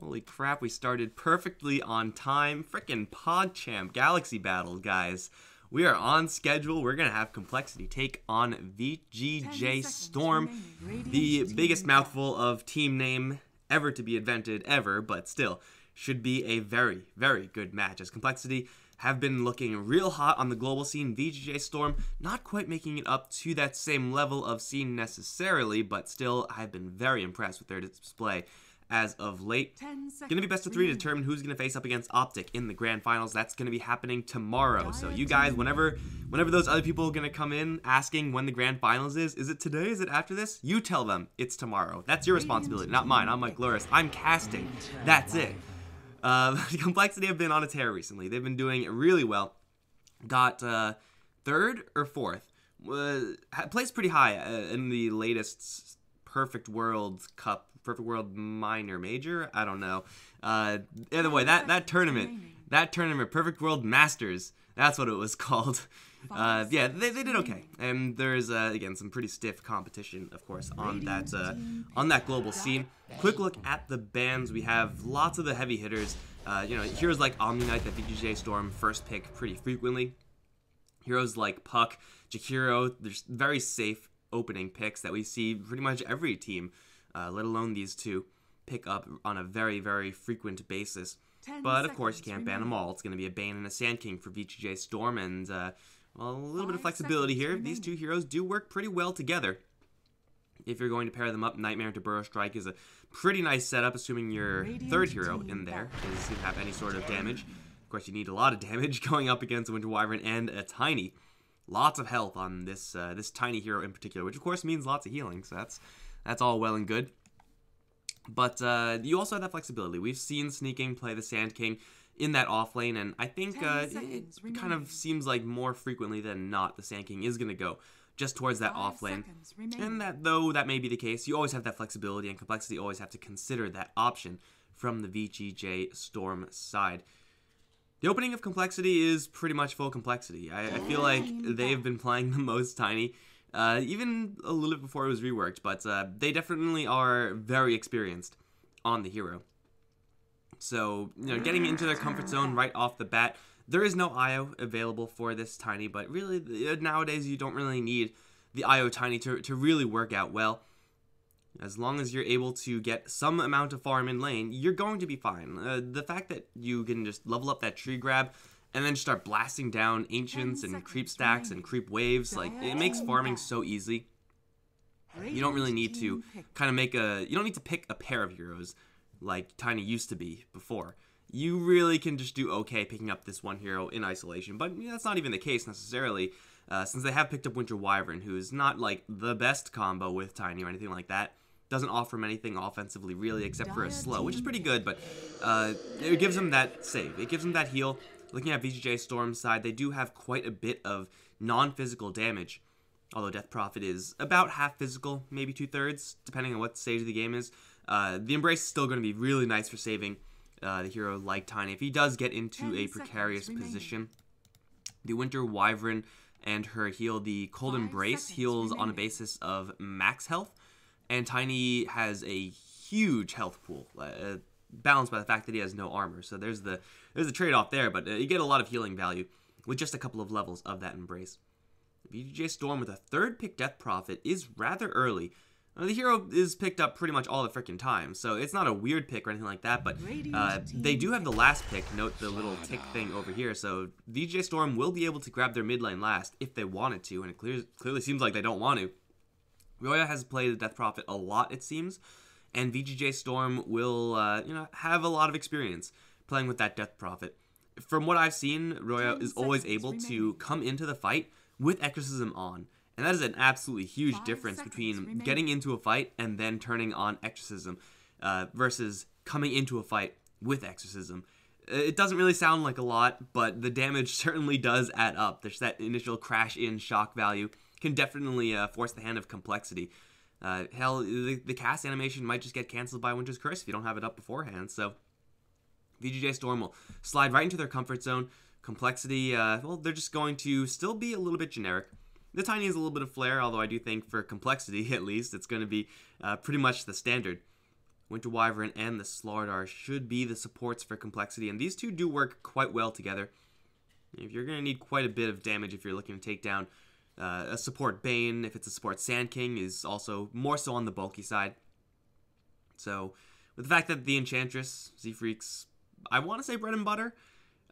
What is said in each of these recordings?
Holy crap, we started perfectly on time. Frickin' PogChamp Galaxy Battle, guys. We are on schedule. We're going to have Complexity take on VGJ.Storm, the biggest mouthful of team name ever to be invented, ever, but still, should be a very, very good match, as Complexity have been looking real hot on the global scene. VGJ.Storm not quite making it up to that same level of scene necessarily, but still, I've been very impressed with their display as of late. Going to be best of 3 to determine who's going to face up against Optic in the grand finals. That's going to be happening tomorrow. So you guys, whenever those other people are going to come in asking when the grand finals is it today? Is it after this? You tell them it's tomorrow. That's your responsibility, not mine. I'm Mike Luris. I'm casting. That's it. Complexity have been on a tear recently. They've been doing really well. Got 3rd or 4th. Placed pretty high in the latest Perfect World Cup. Perfect World Minor Major? I don't know. Either way, that tournament, Perfect World Masters, that's what it was called. Yeah, they did okay. And there's, again, some pretty stiff competition, of course, on that global scene. Quick look at the bans. We have lots of the heavy hitters. Heroes like Omni Knight that VGJ.Storm first pick pretty frequently. Heroes like Puck, Jakiro, there's very safe opening picks that we see pretty much every team, let alone these two, pick up on a very, very frequent basis. But, of course, you can't ban them all. It's going to be a Bane and a Sand King for VGJ.Storm, and, well, a little bit of flexibility here. These two heroes do work pretty well together. If you're going to pair them up, Nightmare into Burrow Strike is a pretty nice setup, assuming your 3rd hero in there is going to have any sort of damage. Of course, you need a lot of damage going up against a Winter Wyvern and a Tiny. Lots of health on this Tiny hero in particular, which, of course, means lots of healing, so that's all well and good. But you also have that flexibility. We've seen Sneaking play the Sand King in that off lane, and I think it kind of seems like more frequently than not the Sand King is going to go just towards that off lane. And though that may be the case, you always have that flexibility, and Complexity always have to consider that option from the VGJ.Storm side. The opening of Complexity is pretty much full Complexity. I feel like they've been playing the most Tiny, even a little bit before it was reworked, but they definitely are very experienced on the hero. So, getting into their comfort zone right off the bat. There is no IO available for this Tiny, but really, nowadays, you don't really need the IO Tiny to really work out well. As long as you're able to get some amount of farm in lane, you're going to be fine. The fact that you can just level up that tree grab and then start blasting down Ancients and creep stacks and creep waves, like, it makes farming so easy. You don't really need to kind of you don't need to pick a pair of heroes like Tiny used to be before. You really can just do okay picking up this one hero in isolation, but that's not even the case necessarily, since they have picked up Winter Wyvern, who is not like the best combo with Tiny or anything like that. Doesn't offer him anything offensively really except for a slow, which is pretty good, but it gives him that save. It gives him that heal. Looking at VGJ.Storm's side, they do have quite a bit of non-physical damage, although Death Prophet is about half physical, maybe 2/3, depending on what stage of the game is. The Embrace is still going to be really nice for saving the hero like Tiny. If he does get into a precarious position, the Winter Wyvern and her heal, the cold Embrace, heals on a basis of max health, and Tiny has a huge health pool, balanced by the fact that he has no armor. So there's the trade-off there, but you get a lot of healing value with just a couple of levels of that Embrace. VGJ.Storm with a 3rd pick Death Prophet is rather early. The hero is picked up pretty much all the frickin' time, so it's not a weird pick or anything like that, but they do have the last pick. Note the little tick thing over here, so VGJ.Storm will be able to grab their mid lane last if they wanted to, and it clearly seems like they don't want to. Roya has played the Death Prophet a lot, it seems, and VGJ.Storm will, have a lot of experience playing with that Death Prophet. From what I've seen, Roya is always able to come into the fight with Exorcism on, and that is an absolutely huge difference between getting into a fight and then turning on Exorcism versus coming into a fight with Exorcism. It doesn't really sound like a lot, but the damage certainly does add up. There's that initial crash-in shock value. Can definitely force the hand of Complexity. Hell, the cast animation might just get canceled by Winter's Curse if you don't have it up beforehand. So VGJ.Storm will slide right into their comfort zone. Complexity, well, they're just going to still be a little bit generic. The Tiny is a little bit of flair, although I do think for Complexity, at least, it's going to be pretty much the standard. Winter Wyvern and the Slardar should be the supports for complexity, and these two do work quite well together. If you're going to need quite a bit of damage if you're looking to take down a support Bane, if it's a support Sand King, is also more so on the bulky side. So, with the fact that the Enchantress, Z-Freaks, I want to say bread and butter,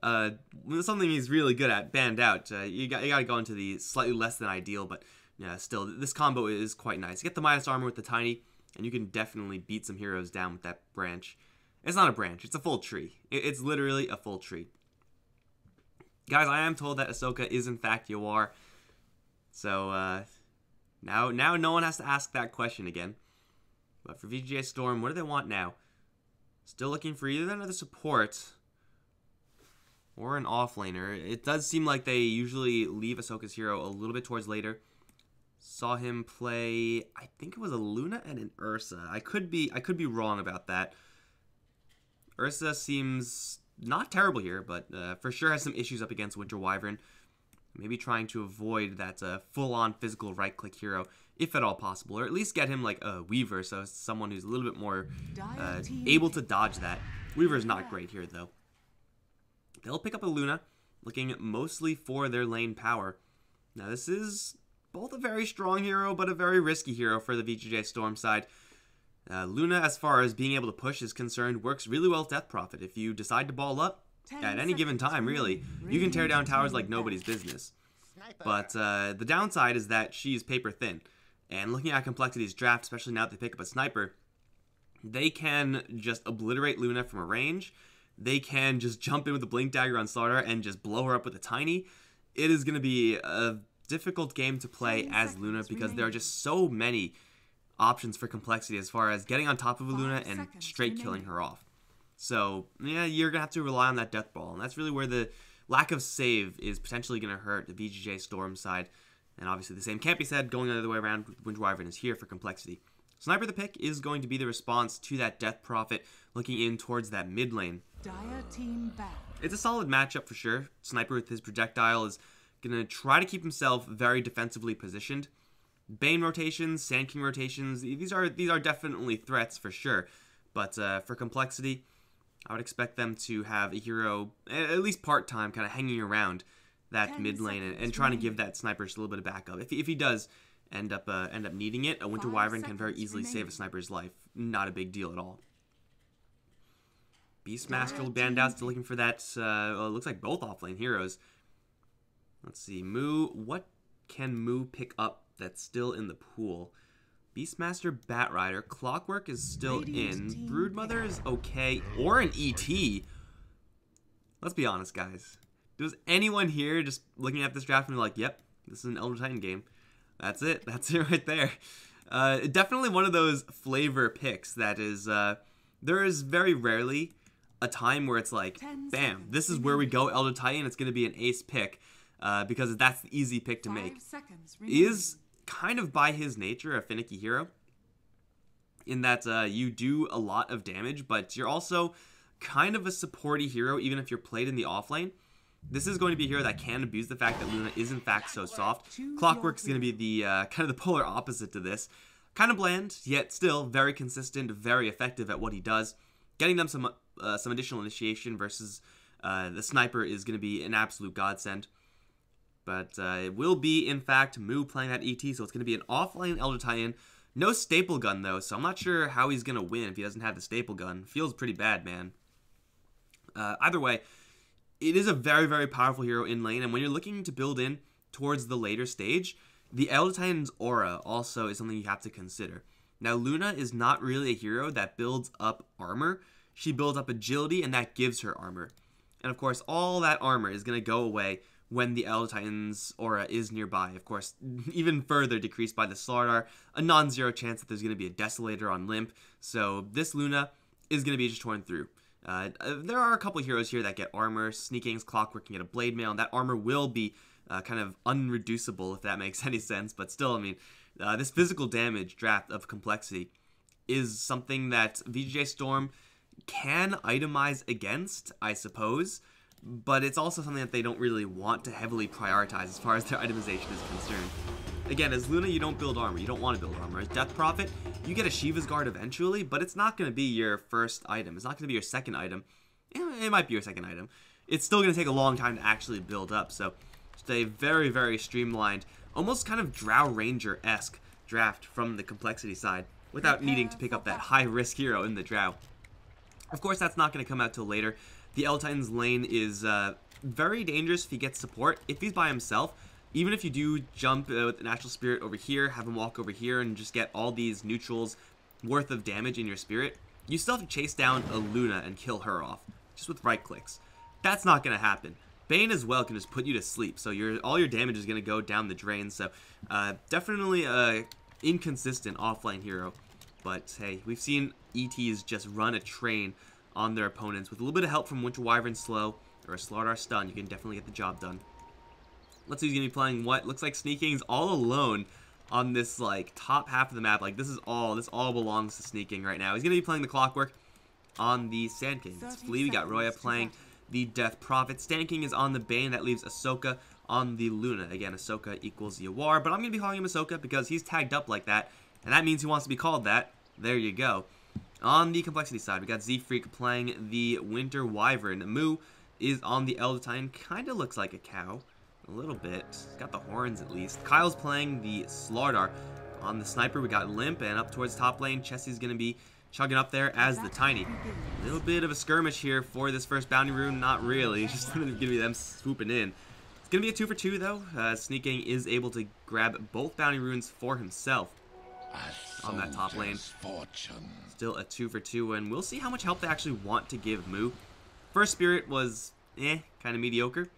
something he's really good at, banned out. You got to go into the slightly less than ideal, but yeah, still, this combo is quite nice. You get the minus armor with the tiny, and you can definitely beat some heroes down with that branch. It's not a branch, it's a full tree. It's literally a full tree. Guys, I am told that Ahsoka is in fact Yawar. So, now no one has to ask that question again. But for VGJ.Storm, what do they want now? Still looking for either another support or an offlaner. It does seem like they usually leave Ahsoka's hero a little bit towards later. Saw him play, I think it was a Luna and an Ursa. I could be wrong about that. Ursa seems not terrible here, but for sure has some issues up against Winter Wyvern. Maybe trying to avoid that full-on physical right-click hero, if at all possible, or at least get him like a Weaver, so someone who's a little bit more able to dodge that. Weaver's not great here, though. They'll pick up a Luna, looking mostly for their lane power. Now, this is both a very strong hero, but a very risky hero for the VGJ.Storm side. Luna, as far as being able to push is concerned, works really well with Death Prophet. If you decide to ball up, at any given time, really, you can tear down towers like nobody's business. But the downside is that she's paper thin. And looking at Complexity's draft, especially now that they pick up a sniper, they can just obliterate Luna from a range. They can just jump in with a Blink Dagger on Slardar and just blow her up with a tiny. It is going to be a difficult game to play as Luna because there are just so many options for Complexity as far as getting on top of a Luna and straight killing her off. So, yeah, you're going to have to rely on that Death Ball, and that's really where the lack of save is potentially going to hurt the VGJ.Storm side. And obviously the same can't be said going the other way around. Winter Wyvern is here for Complexity. Sniper the Pick is going to be the response to that Death Prophet looking in towards that mid lane. It's a solid matchup for sure. Sniper with his projectile is going to try to keep himself very defensively positioned. Bane rotations, Sand King rotations, these are definitely threats for sure. But for Complexity, I would expect them to have a hero, at least part-time, kind of hanging around that mid lane and trying to give that sniper just a little bit of backup. If he does end up needing it, a Winter Wyvern can very easily save a sniper's life. Not a big deal at all. Beastmaster banned out, still looking for that, well, it looks like both offlane heroes. Let's see, Moo, what can Moo pick up that's still in the pool? Beastmaster, Batrider, Clockwork is still in, Broodmother is okay, or an ET. Let's be honest, guys. Does anyone here just looking at this draft and be like, yep, this is an Elder Titan game? That's it right there. Definitely one of those flavor picks that is, there is very rarely a time where it's like, bam, this is where we go Elder Titan, it's going to be an ace pick, because that's the easy pick to make. He is kind of by his nature a finicky hero, in that you do a lot of damage, but you're also kind of a supporty hero even if you're played in the offlane. This is going to be a hero that can abuse the fact that Luna is in fact so soft. Clockwork is going to be the kind of the polar opposite to this. Kind of bland, yet still very consistent, very effective at what he does. Getting them some additional initiation versus the sniper is going to be an absolute godsend. But it will be, in fact, Moo playing that ET, so it's going to be an offline Elder Titan. No staple gun, though, so I'm not sure how he's going to win if he doesn't have the staple gun. Feels pretty bad, man. Either way, it is a very, very powerful hero in lane, and when you're looking to build in towards the later stage, the Elder Titan's aura also is something you have to consider. Now, Luna is not really a hero that builds up armor. She builds up agility, and that gives her armor. And of course, all that armor is going to go away when the Elder Titan's aura is nearby. Of course, even further decreased by the Slardar, a non-zero chance that there's going to be a Desolator on Limp. So this Luna is going to be just torn through. There are a couple heroes here that get armor. Sneakings, Clockwork can get a Blade Mail, and that armor will be kind of unreducible, if that makes any sense. But still, I mean, this physical damage draft of Complexity is something that VGJ.Storm can itemize against, I suppose. But it's also something that they don't really want to heavily prioritize as far as their itemization is concerned. again, as Luna, you don't build armor. You don't want to build armor. As Death Prophet, you get a Shiva's Guard eventually, but it's not going to be your first item. It's not going to be your second item. It might be your second item. It's still going to take a long time to actually build up. So, just a very, very streamlined, almost kind of Drow Ranger-esque draft from the complexity side without needing to pick up that high-risk hero in the Drow. Of course, that's not going to come out till later. The L-Titan's lane is very dangerous if he gets support. If he's by himself, even if you do jump with an Astral Spirit over here, have him walk over here, and just get all these neutrals worth of damage in your spirit, you still have to chase down a Luna and kill her off, just with right clicks. That's not going to happen. Bane as well can just put you to sleep, so all your damage is going to go down the drain. So definitely a inconsistent offlane hero. But hey, we've seen ETs just run a train on their opponents. With a little bit of help from Winter Wyvern Slow or a Slardar Stun, you can definitely get the job done. Let's see who's going to be playing what. Looks like Sneaking's all alone on this like top half of the map. Like this all belongs to Sneaking right now. He's going to be playing the Clockwork on the Sand King. It's Flea. We got Roya playing the Death Prophet. Sand King is on the Bane. That leaves Ahsoka on the Luna. Again, Ahsoka equals Yawar, but I'm going to be calling him Ahsoka because he's tagged up like that, and that means he wants to be called that. There you go. On the complexity side, we got Z-Freak playing the Winter Wyvern. Moo is on the Elder Titan. Kind of looks like a cow. A little bit. He's got the horns at least. Kyle's playing the Slardar. On the Sniper, we got Limp, and up towards top lane, Chessie's going to be chugging up there as the Tiny. A little bit of a skirmish here for this first bounty rune. Not really. It's just going to be them swooping in. It's going to be a 2 for 2, though. Sneaking is able to grab both bounty runes for himself on that top lane. Still a 2 for 2, and we'll see how much help they actually want to give Moo. First Spirit was, kind of mediocre,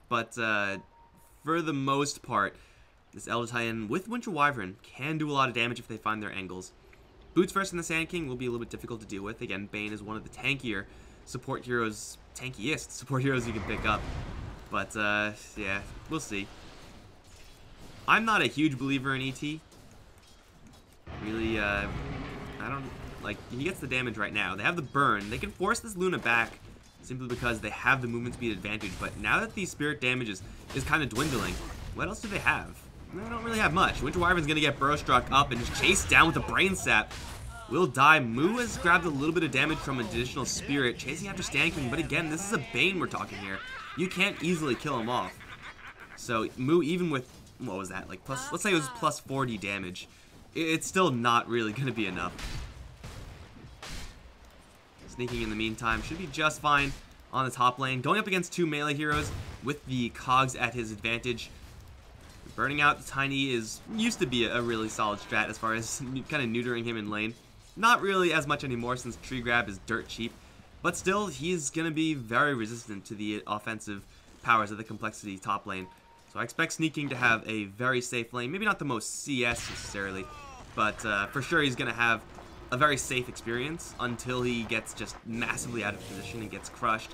but for the most part, this Elder Titan with Winter Wyvern can do a lot of damage if they find their angles. Boots first in the Sand King will be a little bit difficult to deal with. Again, Bane is one of the tankiest support heroes you can pick up. But, yeah, we'll see. I'm not a huge believer in ET. Really, I don't, like, he gets the damage right now. They have the burn. They can force this Luna back simply because they have the movement speed advantage. But now that the spirit damage is kind of dwindling, what else do they have? They don't really have much. Winter Wyvern's going to get burrow struck up and just chased down with a brain sap. Will die. Moo has grabbed a little bit of damage from additional spirit, chasing after Sand King. But again, this is a Bane we're talking here. You can't easily kill him off. So Moo, even with, what was that, like plus, let's say it was plus 40 damage, it's still not really going to be enough. Sneaking in the meantime should be just fine on the top lane. Going up against two melee heroes with the cogs at his advantage. Burning out the Tiny used to be a really solid strat as far as kind of neutering him in lane. Not really as much anymore since tree grab is dirt cheap. But still, he's going to be very resistant to the offensive powers of the complexity top lane. So I expect Sneaking to have a very safe lane. Maybe not the most CS necessarily, but for sure he's going to have a very safe experience until he gets just massively out of position and gets crushed.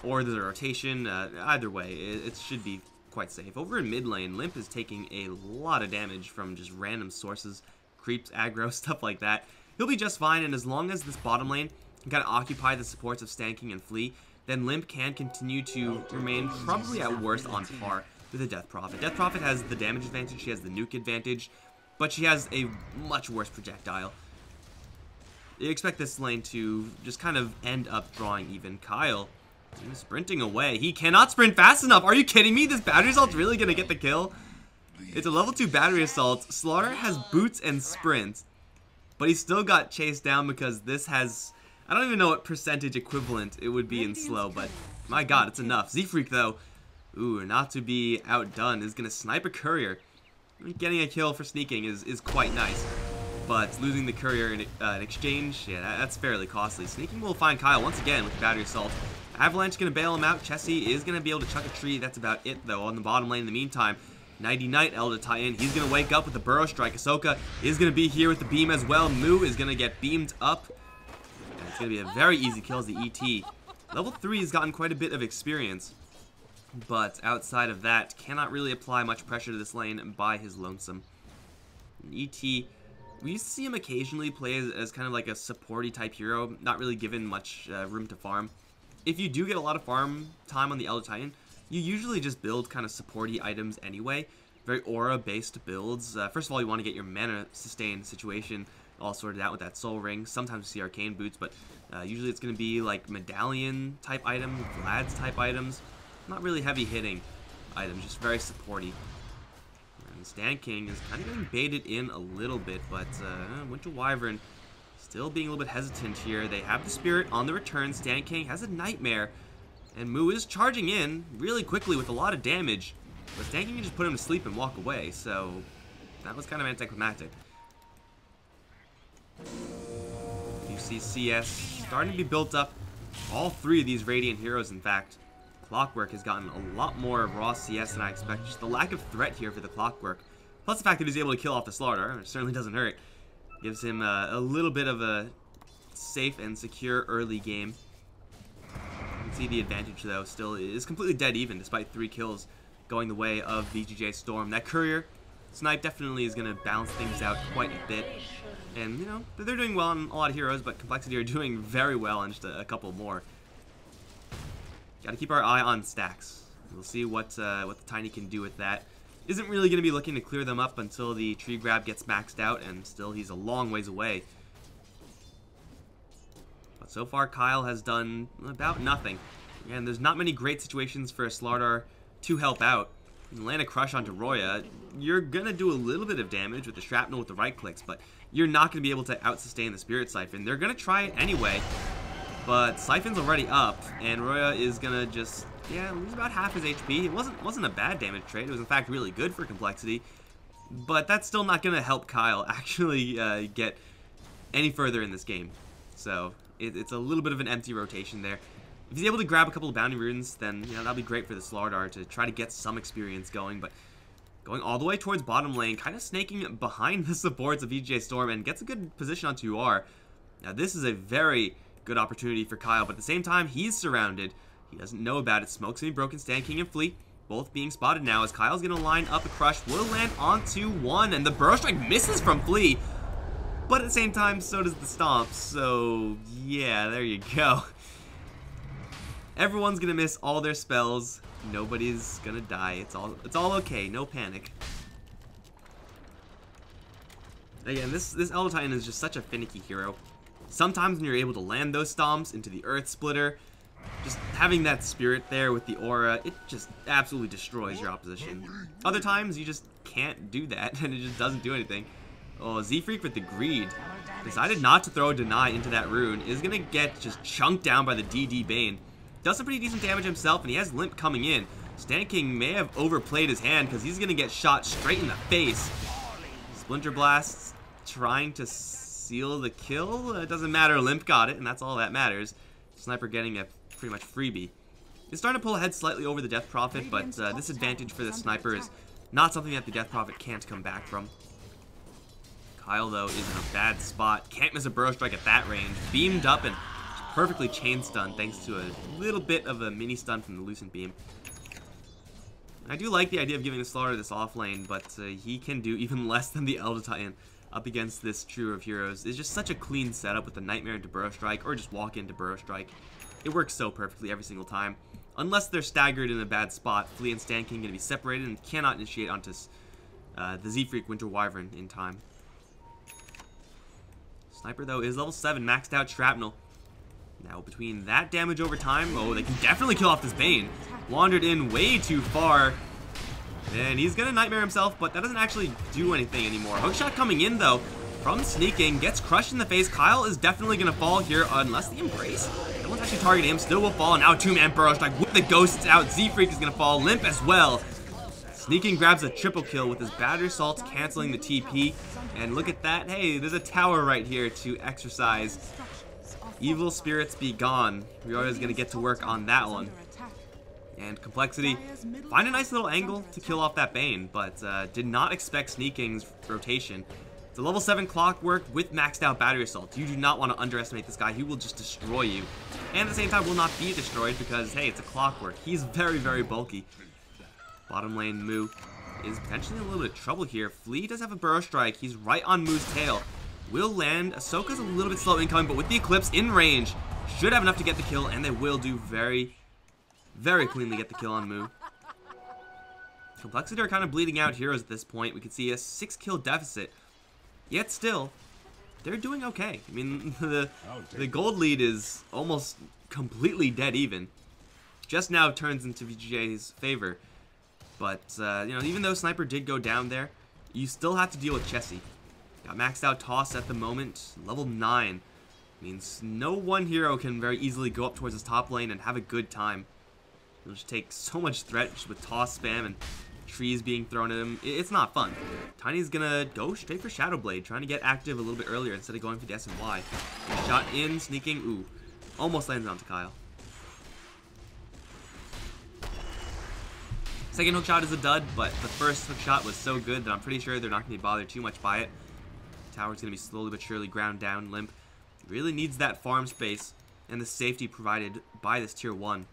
Or there's a rotation. Either way, it should be quite safe. Over in mid lane, Limp is taking a lot of damage from just random sources, creeps, aggro, stuff like that. He'll be just fine, and as long as this bottom lane can kind of occupy the supports of Sand King and Flea, then Limp can continue to remain probably at worst on par with the Death Prophet. Death Prophet has the damage advantage, she has the nuke advantage, but she has a much worse projectile. You expect this lane to just kind of end up drawing even. Kyle, he's sprinting away. He cannot sprint fast enough. Are you kidding me? This battery assault's really going to get the kill? It's a level 2 battery assault. Slaughter has boots and sprint, but he still got chased down because this has, I don't even know what percentage equivalent it would be in slow, but my god, it's enough. Z-Freak, though, ooh, not to be outdone, is going to snipe a courier. Getting a kill for Sneaking is quite nice, but losing the courier in exchange, yeah, that's fairly costly. Sneaking will find Kyle once again with the battery assault. Avalanche going to bail him out. Chessie is going to be able to chuck a tree. That's about it, though, on the bottom lane in the meantime. Nighty Night, Elder Titan. He's going to wake up with the Burrow Strike. Ahsoka is going to be here with the beam as well. Moo is going to get beamed up. And it's going to be a very easy kill as the ET. Level 3 has gotten quite a bit of experience, but outside of that, cannot really apply much pressure to this lane by his lonesome. ET, we used to see him occasionally play as kind of like a supporty type hero, not really given much room to farm. If you do get a lot of farm time on the Elder Titan, you usually just build kind of supporty items anyway, very aura-based builds. First of all, you want to get your mana sustain situation all sorted out with that soul ring. Sometimes you see arcane boots, but usually it's going to be like medallion type items, Vlad's type items. Not really heavy hitting items, just very supporty. And Stan King is kind of getting baited in a little bit, but Winter Wyvern still being a little bit hesitant here. They have the Spirit on the return. Stan King has a Nightmare, and Moo is charging in really quickly with a lot of damage. But Stan King can just put him to sleep and walk away, so that was kind of anticlimactic. You see CS starting to be built up. All three of these Radiant heroes, in fact. Clockwork has gotten a lot more raw CS than I expected. Just the lack of threat here for the Clockwork. Plus the fact that he's able to kill off the Slardar, which certainly doesn't hurt. Gives him a little bit of a safe and secure early game. You can see the advantage, though, still is completely dead even, despite 3 kills going the way of VGJ.Storm. That Courier snipe definitely is going to balance things out quite a bit. And, you know, they're doing well on a lot of heroes, but Complexity are doing very well on just a couple more. Got to keep our eye on stacks. We'll see what the Tiny can do with that. Isn't really going to be looking to clear them up until the tree grab gets maxed out, and still he's a long ways away. But so far, coL has done about nothing. And there's not many great situations for a Slardar to help out. You can land a crush onto Roya. You're going to do a little bit of damage with the shrapnel with the right clicks, but you're not going to be able to out-sustain the Spirit Siphon. They're going to try it anyway, but Siphon's already up, and Roya is going to just, lose about half his HP. It wasn't a bad damage trade. It was, in fact, really good for Complexity, but that's still not going to help coL actually get any further in this game. So it's a little bit of an empty rotation there. If he's able to grab a couple of bounty runes, then that'll be great for the Slardar to try to get some experience going. But going all the way towards bottom lane, kind of snaking behind the supports of VGJ.Storm, and gets a good position on 2R. Now this is a very good opportunity for coL, but at the same time, he's surrounded. He doesn't know about it. Smoke's gonna be broken. Stan King and Fleet both being spotted now as coL's gonna line up a crush. Will land onto 1, and the Burrow Strike misses from Fleet. But at the same time, so does the Stomp. So yeah, there you go. Everyone's gonna miss all their spells. Nobody's gonna die. It's all okay. No panic. Again, this Elder Titan is just such a finicky hero. Sometimes when you're able to land those stomps into the Earth Splitter, just having that spirit there with the aura, it just absolutely destroys your opposition. Other times you just can't do that, and it just doesn't do anything. Oh, Z-Freak with the Greed decided not to throw a Deny into that rune. Is gonna get just chunked down by the DD Bane. Does some pretty decent damage himself, and he has Limp coming in. Stan King may have overplayed his hand because he's going to get shot straight in the face. Splinter Blast trying to seal the kill. It doesn't matter. Limp got it, and that's all that matters. Sniper getting a pretty much freebie. He's starting to pull ahead slightly over the Death Prophet, but this advantage for the Sniper is not something that the Death Prophet can't come back from. coL, though, is in a bad spot. Can't miss a Burrow Strike at that range. Beamed up and perfectly chain stun thanks to a little bit of a mini stun from the Lucent Beam. I do like the idea of giving the Slardar this off lane, but he can do even less than the Elder Titan up against this trio of heroes. It's just such a clean setup with the Nightmare into Burrow Strike, or just walk into Burrow Strike. It works so perfectly every single time. Unless they're staggered in a bad spot, Flea and Stan King are going to be separated and cannot initiate onto the Z-Freak Winter Wyvern in time. Sniper, though, is level 7, maxed out Shrapnel. Now, between that damage over time, oh, they can definitely kill off this Bane. Wandered in way too far. And he's gonna Nightmare himself, but that doesn't actually do anything anymore. Hookshot coming in, though, from sneaking, gets crushed in the face. coL is definitely gonna fall here, unless the Embrace. No one's actually targeting him, still will fall. Now, 2-man Burrow Strike with the Ghosts out. Z-Freak is gonna fall, Limp as well. Sneaking grabs a triple kill with his Battery Assault, canceling the TP. And look at that, hey, there's a tower right here to exercise. Evil spirits be gone. Ryota's gonna get to work on that one. And Complexity find a nice little angle to kill off that Bane, but did not expect Sneaking's rotation. It's a level 7 Clockwork with maxed out Battery Assault. You do not want to underestimate this guy. He will just destroy you. And at the same time will not be destroyed because, hey, it's a Clockwork. He's very, very bulky. Bottom lane Moo is potentially in a little bit of trouble here. Flea does have a Burrow Strike. He's right on Moo's tail. Will land. Ahsoka's a little bit slow incoming, but with the Eclipse in range, should have enough to get the kill, and they will do very, very cleanly get the kill on Moo. Complexity are kind of bleeding out heroes at this point. We can see a 6-kill deficit. Yet still, they're doing okay. I mean, the gold lead is almost completely dead even. Just now turns into VGJ's favor. But, you know, even though Sniper did go down there, you still have to deal with Chessie. Got maxed out Toss at the moment, level 9. Means no one hero can very easily go up towards his top lane and have a good time. He'll just take so much threat just with Toss spam and trees being thrown at him. It's not fun. Tiny's gonna go straight for Shadow Blade, trying to get active a little bit earlier instead of going for the S and Y. Shot in, sneaking, ooh. Almost lands onto Kyle. Second hook shot is a dud, but the first hook shot was so good that I'm pretty sure they're not going to be bothered too much by it. Tower's going to be slowly but surely ground down. Limp really needs that farm space and the safety provided by this tier 1.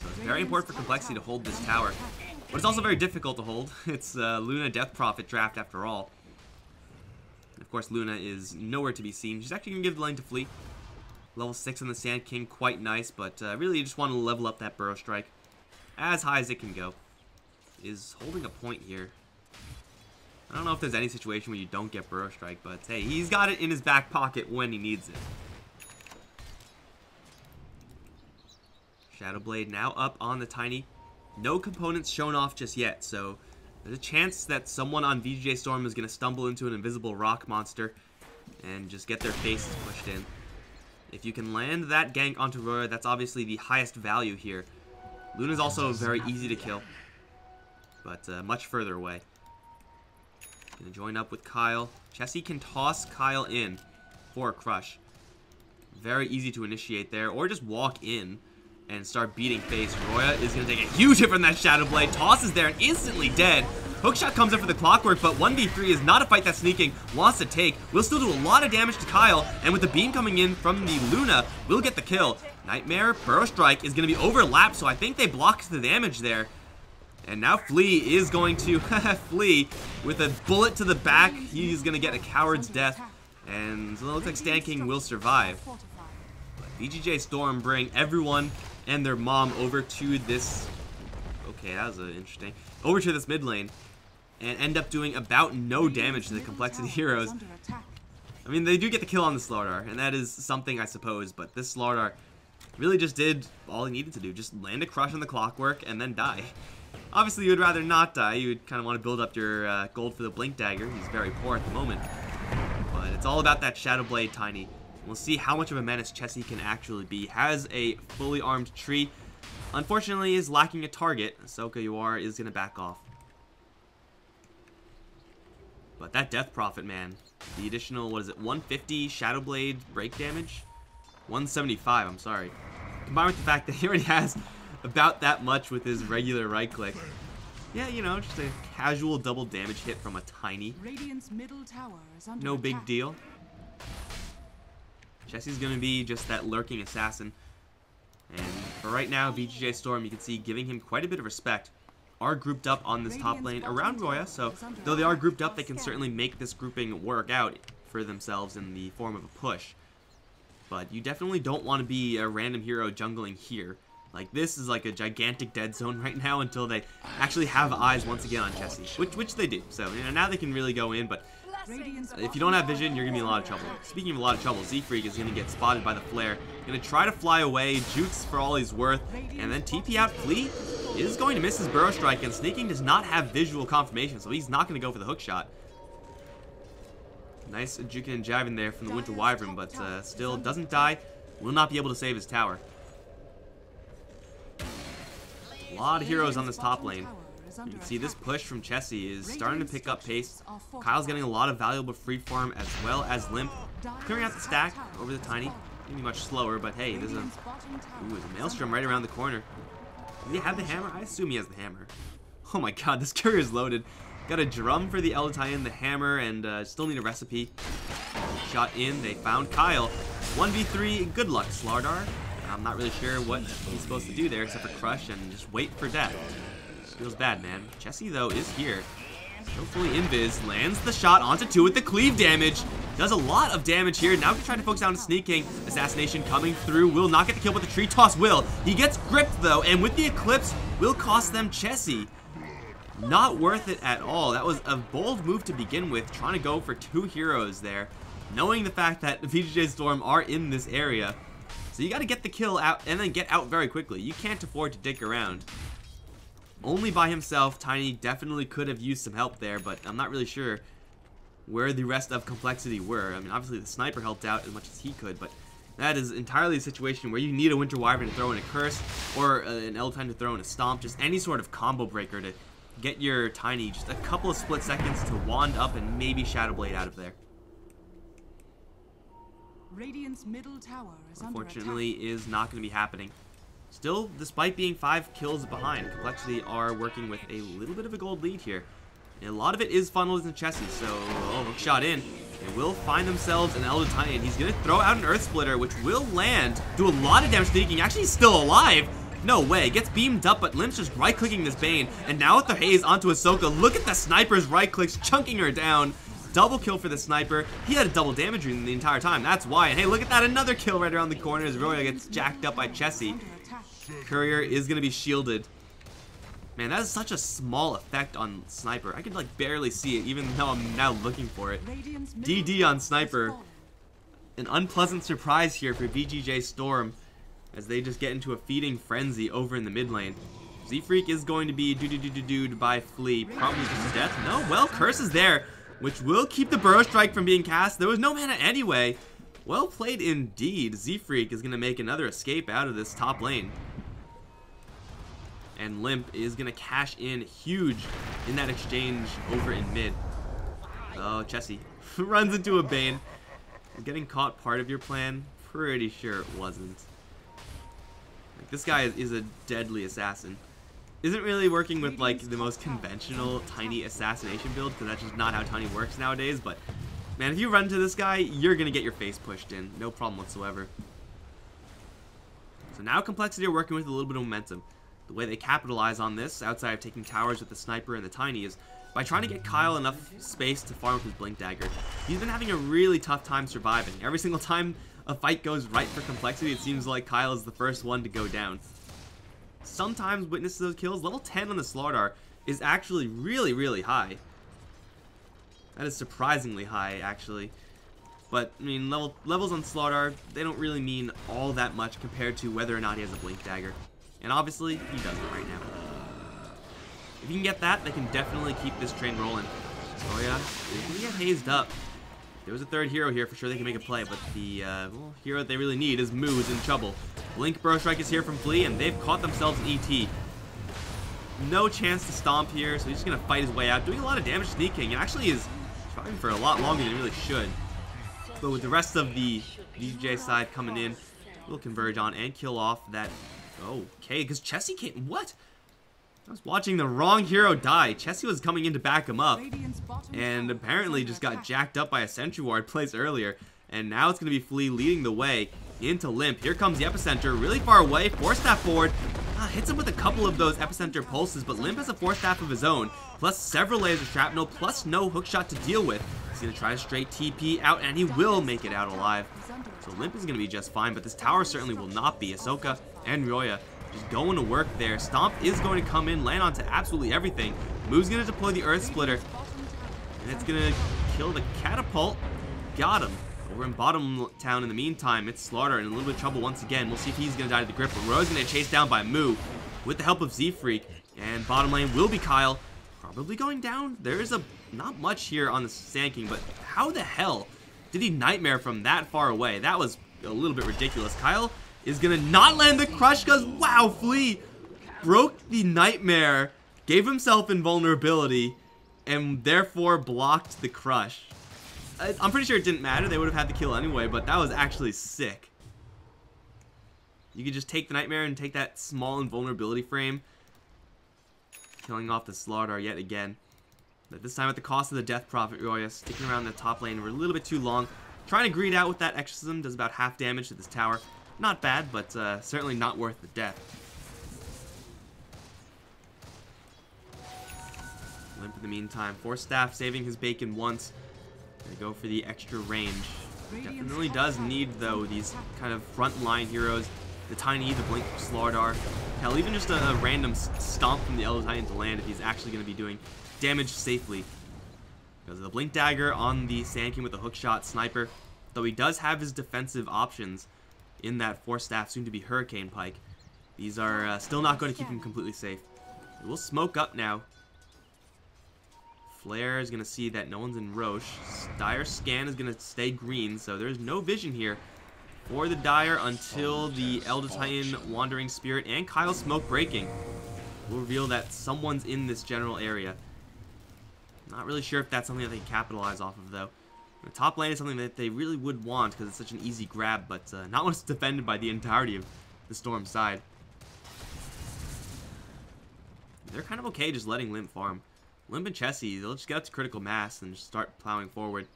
So it's very important for Complexity to hold this tower. But it's also very difficult to hold. It's Luna Death Prophet draft after all. And of course, Luna is nowhere to be seen. She's actually going to give the lane to Flea. Level 6 on the Sand King, quite nice, but really you just want to level up that Burrow Strike as high as it can go. Is holding a point here. I don't know if there's any situation where you don't get Burrow Strike, but hey, he's got it in his back pocket when he needs it. Shadow Blade now up on the Tiny. No components shown off just yet, so there's a chance that someone on VGJ.Storm is going to stumble into an invisible rock monster and just get their faces pushed in. If you can land that gank onto Roya, that's obviously the highest value here. Luna's also very easy to kill, but much further away. Gonna join up with Kyle. Chessie can toss Kyle in for a crush. Very easy to initiate there, or just walk in and start beating face. Roya is gonna take a huge hit from that Shadow Blade. Toss is there and instantly dead. Hookshot comes in for the Clockwork, but 1v3 is not a fight that Sneaking wants to take. Will still do a lot of damage to Kyle, and with the beam coming in from the Luna, will get the kill. Nightmare, Burrow Strike is going to be overlapped, so I think they blocked the damage there. And now Flea is going to flee with a bullet to the back. He's going to get a coward's death, and so it looks like Sand King will survive. But VGJ.Storm bring everyone and their mom over to this... Okay, that was interesting. Over to this mid lane, and end up doing about no damage to the Complexity heroes. I mean, they do get the kill on the Slardar, and that is something, I suppose, but this Slardar really just did all he needed to do. Just land a crush on the Clockwork and then die. Obviously, you would rather not die. You would kind of want to build up your gold for the Blink Dagger. He's very poor at the moment. But it's all about that Shadow Blade Tiny. We'll see how much of a menace Chessie can actually be. Has a fully armed tree. Unfortunately, is lacking a target. Ahsoka Yuar is going to back off. But that Death Prophet, man. The additional, what is it, 150 Shadow Blade break damage? 175, I'm sorry. Combined with the fact that he already has about that much with his regular right click. Yeah, you know, just a casual double damage hit from a Tiny. No big deal. Chessie's going to be just that lurking assassin. And for right now, VGJ.Storm, you can see, giving him quite a bit of respect. Are grouped up on this top lane around Roya, so though they are grouped up, they can certainly make this grouping work out for themselves in the form of a push. But you definitely don't want to be a random hero jungling here. Like, this is like a gigantic dead zone right now until they actually have eyes once again on Chessie, which they do. So, you know, now they can really go in, but if you don't have vision, you're going to be in a lot of trouble. Speaking of a lot of trouble, Z-Freak is going to get spotted by the flare. Going to try to fly away, jukes for all he's worth, and then TP out. Flea is going to miss his Burrow Strike, and Sneaking does not have visual confirmation, so he's not going to go for the hook shot. Nice juking and jiving there from the Winter Wyvern, but still doesn't die. Will not be able to save his tower. A lot of heroes on this top lane. You can see this push from Chessie is starting to pick up pace. Kyle's getting a lot of valuable free farm as well as Limp. Clearing out the stack over the Tiny. Maybe much slower, but hey, there's a Maelstrom right around the corner. Does he have the hammer? I assume he has the hammer. Oh my god, this courier's loaded. Got a drum for the Elatian, the hammer, and still need a recipe. Shot in, they found Kyle. 1v3, good luck, Slardar. I'm not really sure what he's supposed to do there except for crush and just wait for death. Feels bad, man. Chessie, though, is here. Still fully invis. Lands the shot onto 2 with the cleave damage. Does a lot of damage here. Now trying to focus down Sneaking. Assassination coming through. Will not get the kill, but the tree toss will. He gets gripped, though, and with the Eclipse, will cost them Chessie. Not worth it at all. That was a bold move to begin with, trying to go for 2 heroes there, knowing the fact that VGJ.Storm are in this area. So you got to get the kill out and then get out very quickly. You can't afford to dick around. Only by himself, Tiny definitely could have used some help there, but I'm not really sure where the rest of Complexity were. I mean, obviously the sniper helped out as much as he could, but that is entirely a situation where you need a Winter Wyvern to throw in a Curse, or an L-Time to throw in a Stomp, just any sort of combo breaker to get your Tiny just a couple of split seconds to wand up and maybe Shadow Blade out of there. Radiant's middle tower is Unfortunately, is not going to be happening. Still, despite being 5 kills behind, Complexity are working with a little bit of a gold lead here. And a lot of it is funneled into Chessie, so hook shot in. They will find themselves an Elder Tiny, and he's going to throw out an Earth Splitter, which will land, do a lot of damage to King. Actually, he's still alive. No way. Gets beamed up, but Limp's just right-clicking this Bane. And now with the haze onto Ahsoka, look at the sniper's right-clicks, chunking her down. Double kill for the sniper. He had a double damage rune the entire time. That's why. And hey, look at that. Another kill right around the corner as Roya gets jacked up by Chessie. Courier is going to be shielded. Man, that is such a small effect on Sniper. I could like barely see it, even though I'm now looking for it. DD on Sniper. An unpleasant surprise here for VGJ.Storm as they just get into a feeding frenzy over in the mid lane. Z-Freak is going to be doo-doo-doo-doo-dooed by Flea. Probably just death. No, well, Curse is there, which will keep the Burrow Strike from being cast. There was no mana anyway. Well played indeed. Z-Freak is going to make another escape out of this top lane. And Limp is going to cash in huge in that exchange over in mid. Oh, Chessie runs into a Bane. Getting caught part of your plan? Pretty sure it wasn't. Like, this guy is a deadly assassin. Isn't really working with like the most conventional Tiny assassination build, because that's just not how Tiny works nowadays, but man, if you run into this guy, you're going to get your face pushed in. No problem whatsoever. So now Complexity are working with a little bit of momentum. The way they capitalize on this, outside of taking towers with the Sniper and the Tiny, is by trying to get coL enough space to farm with his Blink Dagger. He's been having a really tough time surviving. Every single time a fight goes right for Complexity, it seems like coL is the first one to go down. Sometimes witnesses those kills. Level 10 on the Slardar is actually really, really high. That is surprisingly high, actually. But, I mean, levels on Slardar, they don't really mean all that much compared to whether or not he has a Blink Dagger. And obviously, he doesn't right now. If you can get that, they can definitely keep this train rolling. Oh yeah, they're gonna get hazed up. There was a third hero here, for sure they can make a play, but the well, hero that they really need is Moo, is in trouble. Blink Burrow Strike is here from Flea, and they've caught themselves an ET. No chance to stomp here, so he's just gonna fight his way out, doing a lot of damage to Sneaking, and actually is trying for a lot longer than he really should. But with the rest of the VGJ side coming in, we'll converge on and kill off that. Okay, because Chessie came. What? I was watching the wrong hero die. Chessie was coming in to back him up, and apparently just got jacked up by a Sentry Ward placed earlier. And now it's going to be Flea leading the way into Limp. Here comes the Epicenter, really far away. Force Staff forward. Hits him with a couple of those Epicenter pulses, but Limp has a Force Staff of his own, plus several layers of shrapnel, plus no hookshot to deal with. He's going to try a straight TP out, and he will make it out alive. So Limp is going to be just fine, but this tower certainly will not be. Ahsoka and Roya just going to work there. Stomp is going to come in, land onto absolutely everything. Moo's going to deploy the Earth Splitter, and it's going to kill the Catapult. Got him. Over in bottom town in the meantime, it's Slaughter in a little bit of trouble once again. We'll see if he's going to die to the grip, but Roya's going to chase down by Moo with the help of Z-Freak, and bottom lane will be coL. Probably going down. There is not much here on the Sand King, but how the hell did he Nightmare from that far away? That was a little bit ridiculous. coL is going to not land the Crush because, wow, Flea broke the Nightmare, gave himself invulnerability, and therefore blocked the Crush. I'm pretty sure it didn't matter. They would have had the kill anyway, but that was actually sick. You could just take the Nightmare and take that small invulnerability frame, killing off the Slardar yet again. But this time at the cost of the Death Prophet. Roya sticking around the top lane for a little bit too long. Trying to greed out with that Exorcism, does about half damage to this tower. Not bad, but certainly not worth the death. Limp in the meantime. Force Staff saving his bacon once. Gonna go for the extra range. Definitely does need, though, these kind of front line heroes the Tiny, the Blink Slardar. Hell, even just a random stomp from the Elder Titan to land if he's actually going to be doing damage safely. Because of the Blink Dagger on the Sand King with a hookshot sniper. Though he does have his defensive options in that Force Staff, soon to be Hurricane Pike. These are still not going to keep him completely safe. We'll smoke up now. Flare is going to see that no one's in Roche. Dire Scan is going to stay green, so there's no vision here for the Dire until the Elder Titan, Wandering Spirit, and coL Smoke breaking will reveal that someone's in this general area. Not really sure if that's something that they capitalize off of, though. The top lane is something that they really would want because it's such an easy grab, but not when it's defended by the entirety of the Storm side. They're kind of okay just letting Limp farm. Limp and Chessie, they'll just get up to critical mass and just start plowing forward.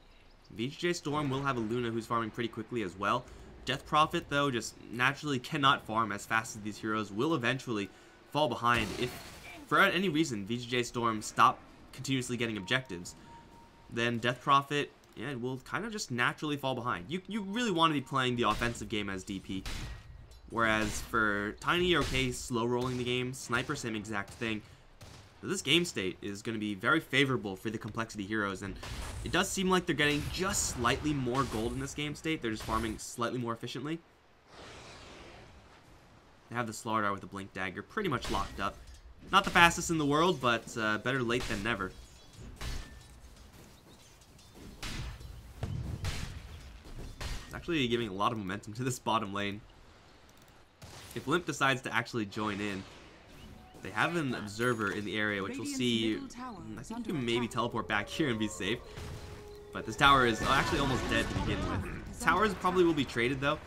VGJ.Storm will have a Luna who's farming pretty quickly as well. Death Prophet, though, just naturally cannot farm as fast as these heroes, will eventually fall behind if, for any reason, VGJ.Storm stop continuously getting objectives. Then Death Prophet, yeah, will kind of just naturally fall behind. You really want to be playing the offensive game as DP. Whereas for Tiny, you're okay slow rolling the game. Sniper, same exact thing. This game state is going to be very favorable for the complexity heroes, and it does seem like they're getting just slightly more gold in this game state. They're just farming slightly more efficiently. They have the Slardar with the Blink Dagger pretty much locked up. Not the fastest in the world, but better late than never. It's actually giving a lot of momentum to this bottom lane. If Limp decides to actually join in, they have an observer in the area, which we'll see. I think you can maybe teleport back here and be safe. But this tower is actually almost dead to begin with. Towers probably will be traded, though.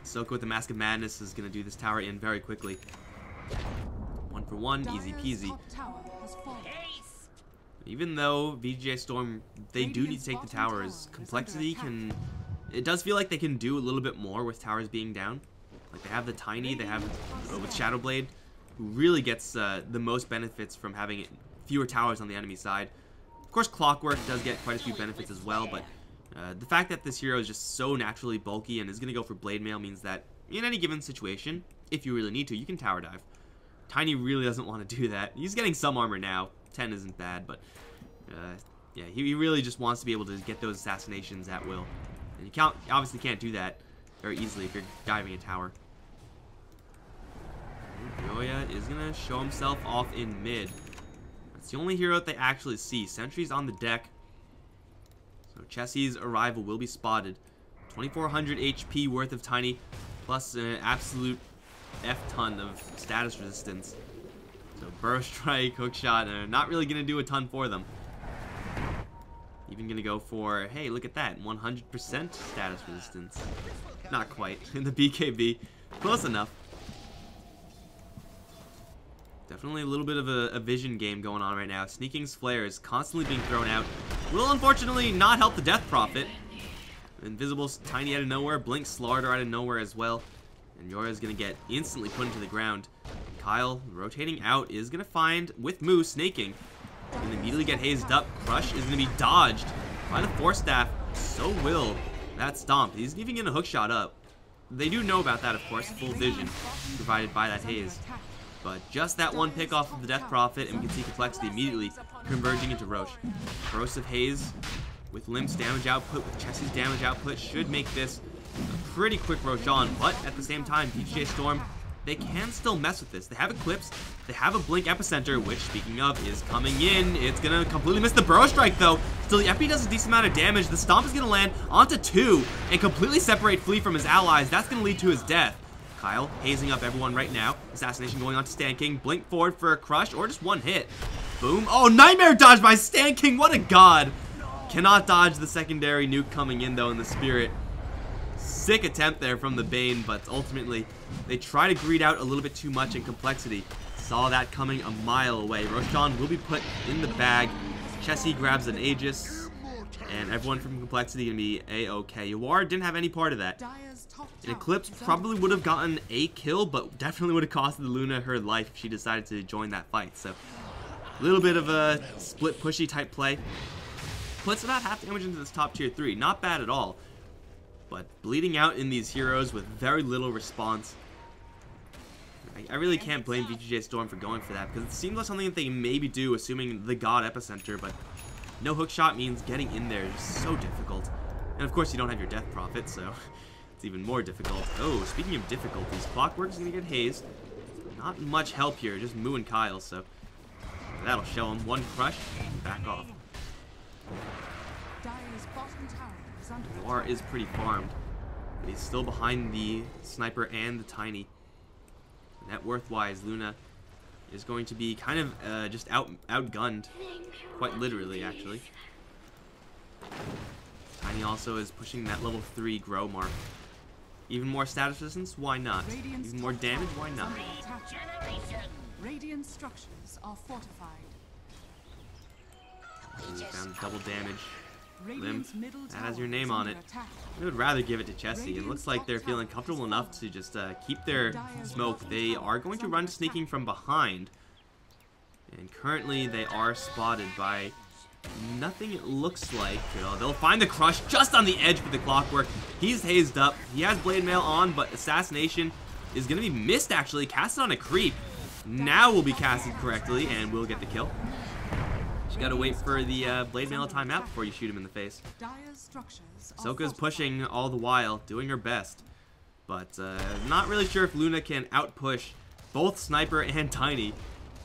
Soka with the Mask of Madness is going to do this tower in very quickly. 1 for 1, easy peasy. Even though VGJ.Storm, they do need to take the towers, complexity can... It does feel like they can do a little bit more with towers being down. Like, they have the Tiny, they have with Shadowblade, who really gets the most benefits from having fewer towers on the enemy side. Of course, Clockwork does get quite a few benefits as well, but the fact that this hero is just so naturally bulky and is going to go for Blade Mail means that in any given situation, if you really need to, you can tower dive. Tiny really doesn't want to do that. He's getting some armor now. 10 isn't bad, but yeah, he really just wants to be able to get those assassinations at will. And you obviously can't do that very easily if you're diving a tower. Yoya is going to show himself off in mid. That's the only hero that they actually see. Sentry's on the deck. So Chessie's arrival will be spotted. 2400 HP worth of Tiny, plus an absolute F-ton of status resistance. So Burrow Strike, Hookshot, not really going to do a ton for them. Even going to go for, hey, look at that, 100% status resistance. Not quite. In the BKB. Close enough. Definitely a little bit of a vision game going on right now. Sneaking's Flare is constantly being thrown out. Will unfortunately not help the Death Prophet. Invisible Tiny out of nowhere. Blink Slardar out of nowhere as well. And Yora is going to get instantly put into the ground. coL rotating out is going to find, with Moose, Snaking. And immediately get hazed up. Crush is going to be dodged by the Force Staff. So will that Stomp. He's even getting a hookshot up. They do know about that, of course. Full vision provided by that haze. But just that one pick off of the Death Prophet, and we can see complexity immediately converging into Roche. Corrosive Haze with Limp's damage output, with Chessie's damage output, should make this a pretty quick Roshan. But at the same time, VGJ.Storm, they can still mess with this. They have Eclipse, they have a Blink Epicenter, which, speaking of, is coming in. It's going to completely miss the Burrow Strike, though. Still, the Epi does a decent amount of damage. The Stomp is going to land onto 2 and completely separate Flea from his allies. That's going to lead to his death. coL hazing up everyone right now. Assassination going on to Sand King. Blink forward for a crush or just one hit. Boom. Oh, Nightmare dodge by Sand King. What a god. Cannot dodge the secondary nuke coming in, though, in the Spirit. Sick attempt there from the Bane, but ultimately they try to greed out a little bit too much in complexity. Saw that coming a mile away. Roshan will be put in the bag. Chessie grabs an Aegis, and everyone from complexity can be A-okay. Yawar didn't have any part of that. An Eclipse probably would have gotten a kill, but definitely would have costed the Luna her life if she decided to join that fight. So a little bit of a split pushy type play. Puts about half damage into this top tier 3. Not bad at all. But bleeding out in these heroes with very little response I really can't blame VGJ.Storm for going for that, because it seems like something that they maybe do, assuming the God Epicenter, but no hookshot means getting in there is so difficult. And of course you don't have your Death Prophet, so it's even more difficult. Oh, speaking of difficulties, Clockwork is going to get hazed. Not much help here, just Moo and Kyle, so that'll show him. One crush, back off. Dire's bottom tower is under War is pretty farmed, but he's still behind the Sniper and the Tiny. Net worth-wise, Luna is going to be kind of just outgunned, quite literally, actually. Tiny also is pushing that level 3 grow mark. Even more status resistance? Why not? Even more damage? Why not? Radiant structures are fortified. We found double damage. Radiant's Limp. middle That has tower your name is on under it. attack. I would rather give it to Chessie. It looks like they're feeling comfortable enough to just keep their smoke. They are going to run sneaking from behind. And currently they are spotted by nothing, it looks like. They'll find the crush just on the edge for the Clockwork. He's hazed up. He has Blade Mail on, but Assassination is going to be missed, actually. Casted on a creep. Now will be casted correctly, and we'll get the kill. You gotta wait for the Blade Mail timeout before you shoot him in the face. Dire's structures are Soka's fortified. pushing all the while, doing her best. But not really sure if Luna can outpush both Sniper and Tiny.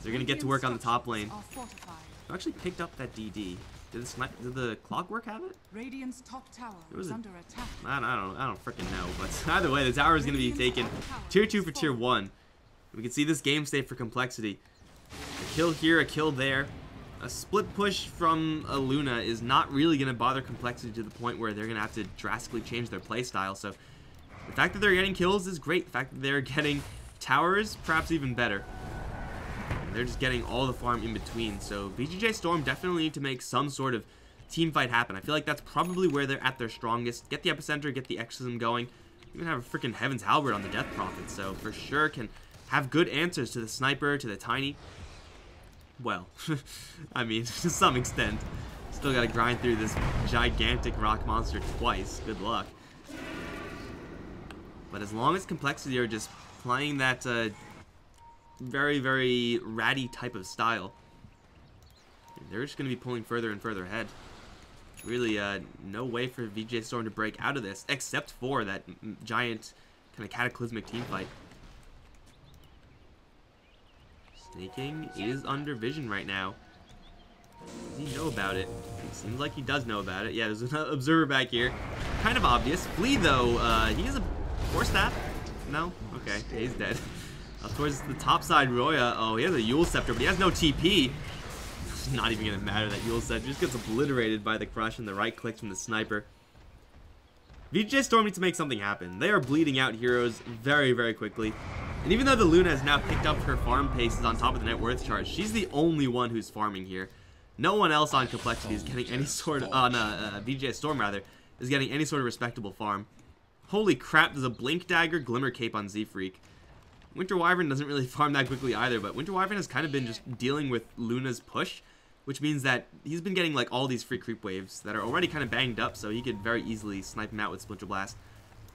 They're gonna get to work on the top lane. Are fortified. Who actually picked up that DD? Did the Clockwork have it? Radiant's top tower was is a- under attack. I don't freaking know. But either way, the tower is gonna be taken tier 2 for tier 1. We can see this game state for complexity. A kill here, a kill there. A split push from a Luna is not really going to bother complexity to the point where they're going to have to drastically change their playstyle. So the fact that they're getting kills is great. The fact that they're getting towers, perhaps even better. And they're just getting all the farm in between. So VGJ.Storm definitely need to make some sort of team fight happen. I feel like that's probably where they're at their strongest. Get the Epicenter, get the Exorcism going. Even have a freaking Heaven's Halberd on the Death Prophet. So for sure can have good answers to the Sniper, to the Tiny. Well, I mean, to some extent. Still gotta grind through this gigantic rock monster twice. Good luck. But as long as complexity are just playing that very, very ratty type of style, they're just gonna be pulling further and further ahead. Really, no way for VGJ.Storm to break out of this, except for that giant kind of cataclysmic team fight. Snaking is under vision right now. Does he know about it? It seems like he does know about it. Yeah, there's an observer back here. Kind of obvious. Flea, though, he has a Force Staff? No? Okay, he's dead. Up towards the top side, Roya. Oh, he has a Yule Scepter, but he has no TP. It's not even going to matter. That Yule Scepter just gets obliterated by the crush and the right clicks from the Sniper. VGJ.Storm needs to make something happen. They are bleeding out heroes very, very quickly. And even though the Luna has now picked up her farm paces on top of the net worth charge, she's the only one who's farming here. No one else on complexity is getting any sort of, on VGJ.Storm rather, is getting any sort of respectable farm. Holy crap, there's a Blink Dagger, Glimmer Cape on Z-Freak. Winter Wyvern doesn't really farm that quickly either, but Winter Wyvern has kind of been just dealing with Luna's push, which means that he's been getting like all these free creep waves that are already kind of banged up, so he could very easily snipe him out with Splinter Blast.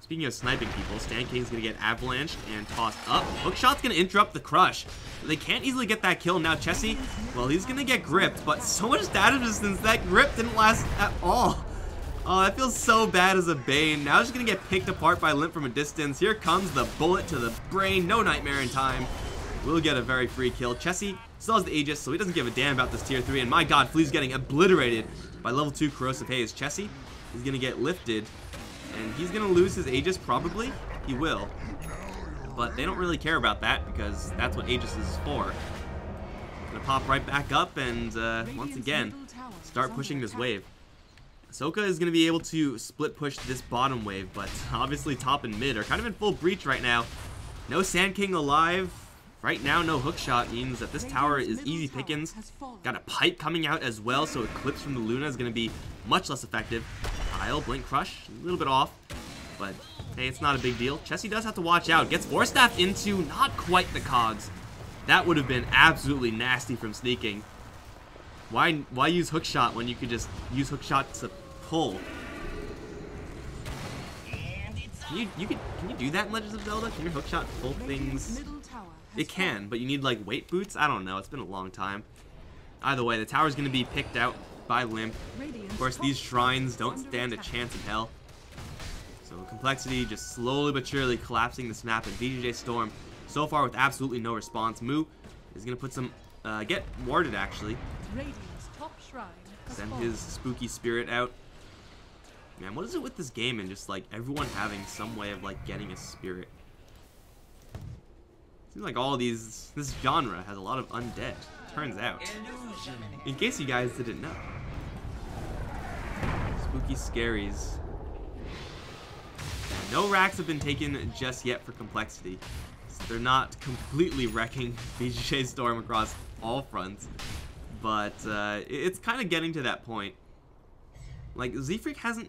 Speaking of sniping people, Stan King's going to get avalanched and tossed up. Hookshot's going to interrupt the crush. They can't easily get that kill. Now Chessie, well, he's going to get gripped, but so much status resistance, that grip didn't last at all. Oh, that feels so bad as a Bane. Now she's going to get picked apart by Limp from a distance. Here comes the bullet to the brain. No Nightmare in time. We'll get a very free kill. Chessie still has the Aegis, so he doesn't give a damn about this tier 3. And my god, Flea's getting obliterated by level 2 Corrosive Haze. Chessie is going to get lifted. And he's going to lose his Aegis, probably. He will. But they don't really care about that, because that's what Aegis is for. Going to pop right back up and, once again, start pushing this wave. Ahsoka is going to be able to split push this bottom wave, but obviously top and mid are kind of in full breach right now. No Sand King alive. Right now, no hookshot means that this tower is easy pickings. Got a pipe coming out as well, so Eclipse from the Luna is going to be much less effective. Kyle, Blink Crush, a little bit off, but hey, it's not a big deal. Chessie does have to watch out. Gets Force Staff into not quite the cogs. That would have been absolutely nasty from sneaking. Why use hookshot when you could just use hookshot to pull? Can you do that in Legends of Zelda? Can your hookshot pull things? It can, but you need like weight boots? I don't know. It's been a long time. Either way, the tower's going to be picked out by Limp. Of course, these shrines don't stand a chance in hell. So Complexity just slowly but surely collapsing this map, and VGJ.Storm so far with absolutely no response. Moo is going to put some, get warded actually. Send his spooky spirit out. Man, what is it with this game and just like everyone having some way of like getting a spirit? Seems like all these, this genre has a lot of undead, turns out. In case you guys didn't know. Spooky scaries. No racks have been taken just yet for Complexity. So they're not completely wrecking VGJ.Storm across all fronts. But it's kind of getting to that point. Like, Z-Freak hasn't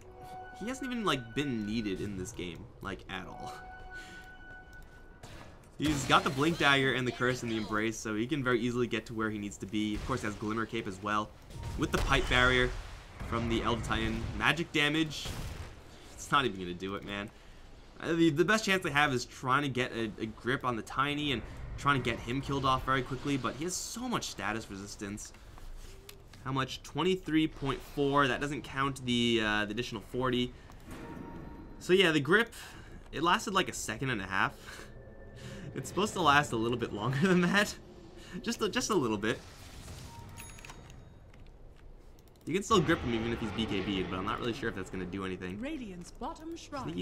even like been needed in this game, like at all. He's got the Blink Dagger and the Curse and the Embrace, so he can very easily get to where he needs to be. Of course, he has Glimmer Cape as well. With the Pipe Barrier from the Elder Titan. Magic damage, it's not even going to do it, man. The best chance they have is trying to get a grip on the Tiny and trying to get him killed off very quickly, but he has so much status resistance. How much? 23.4. That doesn't count the additional 40. So yeah, the grip, it lasted like a second and a half. It's supposed to last a little bit longer than that. Just a little bit. You can still grip him even if he's BKB'd, but I'm not really sure if that's going to do anything.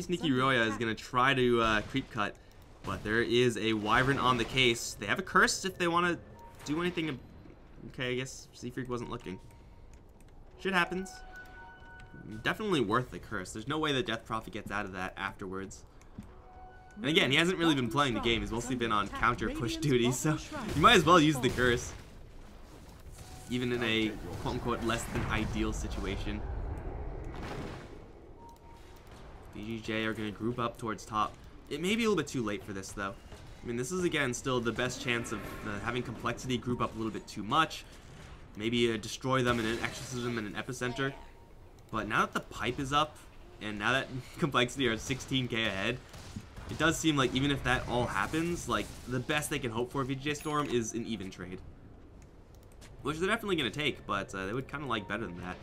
Sneaky Roya is going to try to creep cut, but there is a Wyvern on the case. They have a curse if they want to do anything. Okay, I guess Z-Freak wasn't looking. Shit happens. Definitely worth the curse. There's no way the Death Prophet gets out of that afterwards. And again, he hasn't really been playing the game. He's mostly been on counter push duty, so you might as well use the curse. Even in a quote-unquote less than ideal situation. VGJ are going to group up towards top. It may be a little bit too late for this, though. I mean, this is, again, still the best chance of having Complexity group up a little bit too much. Maybe destroy them in an Exorcism and an Epicenter. But now that the pipe is up, and now that Complexity are 16k ahead, it does seem like even if that all happens, like, the best they can hope for VGJ.Storm is an even trade. Which they're definitely going to take, but they would kind of like better than that.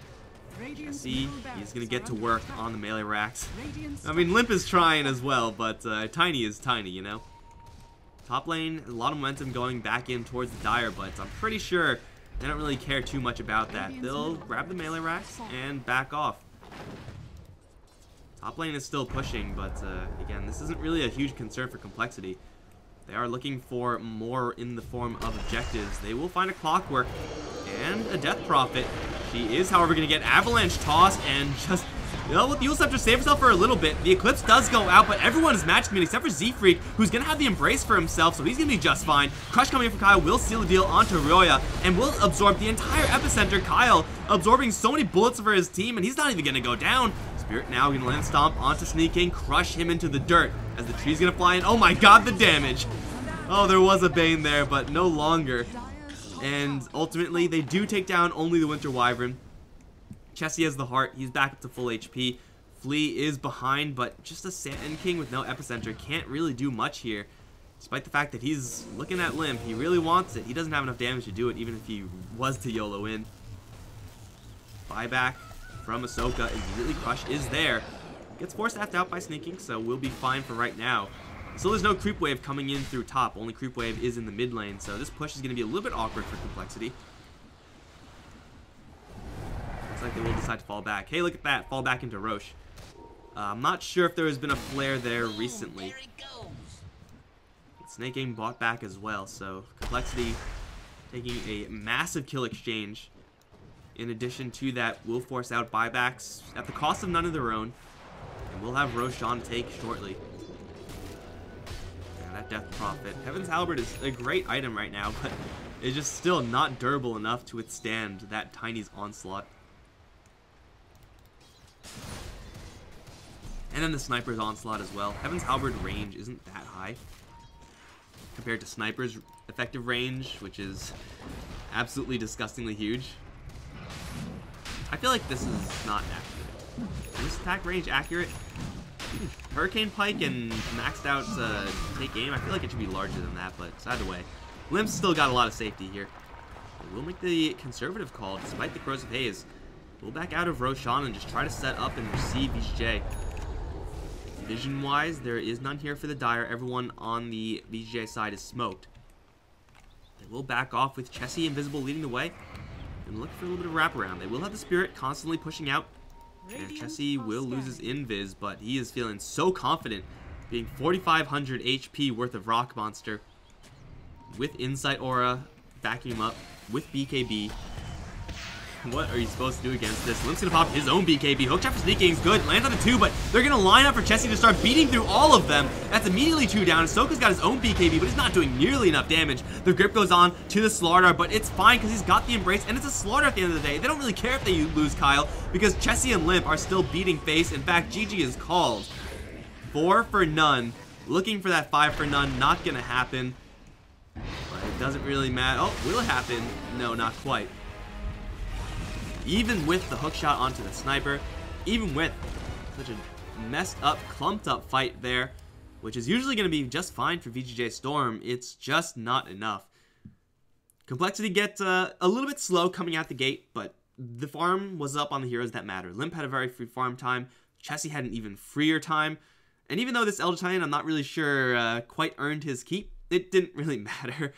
See, he's going to get to work on the melee racks. I mean, Limp is trying as well, but Tiny is Tiny, you know? Top lane, a lot of momentum going back in towards the Dire, but I'm pretty sure they don't really care too much about that. They'll grab the melee racks and back off. Top lane is still pushing, but again, this isn't really a huge concern for Complexity. They are looking for more in the form of objectives. They will find a Clockwork and a Death Prophet. She is, however, going to get Avalanche Toss and just, you know, with the Eul Scepter save herself for a little bit. The Eclipse does go out, but everyone is match committed except for Z-Freak, who's going to have the Embrace for himself, so he's going to be just fine. Crush coming in from Kyle will seal the deal onto Roya and will absorb the entire Epicenter. Kyle absorbing so many bullets for his team, and he's not even going to go down. Spirit now going to land stomp onto Sneaking, crush him into the dirt as the tree's going to fly in. Oh my god, the damage! Oh, there was a Bane there, but no longer. And ultimately, they do take down only the Winter Wyvern. Chessie has the heart. He's back up to full HP. Flea is behind, but just a Sand King with no Epicenter can't really do much here. Despite the fact that he's looking at Limp, he really wants it. He doesn't have enough damage to do it, even if he was to YOLO in. Buyback from Ahsoka. Immediately Crush is there. Gets force staffed out by Sneaking, so we'll be fine for right now. So there's no creep wave coming in through top. Only creep wave is in the mid lane, so this push is going to be a little bit awkward for Complexity. Looks like they will decide to fall back. Hey, look at that. Fall back into Roche. I'm not sure if there has been a flare there recently. Snake Game bought back as well, so Complexity taking a massive kill exchange. In addition to that, we'll force out buybacks at the cost of none of their own. And we'll have Roche on take shortly. And that Death Prophet. Heaven's Halberd is a great item right now, but it's just still not durable enough to withstand that Tiny's onslaught. And then the Sniper's onslaught as well. Heaven's Halberd range isn't that high compared to Sniper's effective range, which is absolutely disgustingly huge. I feel like this is not accurate. Is this attack range accurate? Hurricane Pike and maxed out take aim. I feel like it should be larger than that, but either way. Limp's still got a lot of safety here. We'll make the conservative call despite the Corrosive Haze. We'll back out of Roshan and just try to set up and receive VGJ. Vision-wise, there is none here for the Dire. Everyone on the VGJ side is smoked. They will back off with Chessie Invisible leading the way. And look for a little bit of wraparound. They will have the Spirit constantly pushing out. And Chessie will lose his Invis, but he is feeling so confident being 4,500 HP worth of Rock Monster. With Insight Aura backing him up with BKB. What are you supposed to do against this? Limp's gonna pop his own BKB. Hook shot for sneaking is good. Lands on the 2, but they're gonna line up for Chessie to start beating through all of them. That's immediately 2 down. Soka's got his own BKB, but he's not doing nearly enough damage. The grip goes on to the Slardar, but it's fine because he's got the Embrace, and it's a Slardar at the end of the day. They don't really care if they lose Kyle because Chessie and Limp are still beating face. In fact, GG is called. 4 for none. Looking for that 5 for none. Not gonna happen. But it doesn't really matter. Oh, will it happen? No, not quite. Even with the hook shot onto the sniper, even with such a messed up, clumped up fight there, which is usually going to be just fine for VGJ.Storm, it's just not enough. Complexity gets a little bit slow coming out the gate, but the farm was up on the heroes that matter. Limp had a very free farm time. Chessie had an even freer time. And even though this Elder Titan, I'm not really sure, quite earned his keep, it didn't really matter.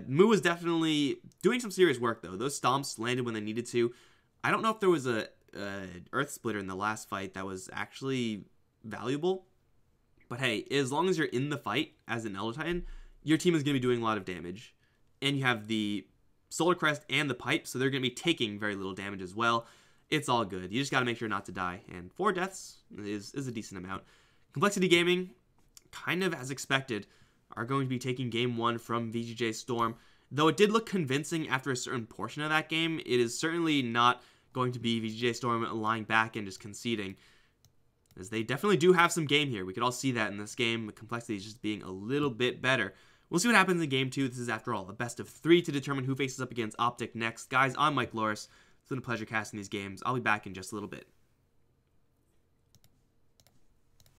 Mu was definitely doing some serious work, though. Those stomps landed when they needed to. I don't know if there was a Earth Splitter in the last fight that was actually valuable. But hey, as long as you're in the fight as an Elder Titan, your team is going to be doing a lot of damage. And you have the Solar Crest and the Pipe, so they're going to be taking very little damage as well. It's all good. You just got to make sure not to die. And 4 deaths is a decent amount. Complexity Gaming, kind of as expected, are going to be taking game 1 from VGJ.Storm. Though it did look convincing after a certain portion of that game, it is certainly not going to be VGJ.Storm lying back and just conceding, as they definitely do have some game here. We could all see that in this game. The complexity is just being a little bit better. We'll see what happens in game 2. This is, after all, a best of 3 to determine who faces up against Optic next. Guys, I'm Mike Loris. It's been a pleasure casting these games. I'll be back in just a little bit.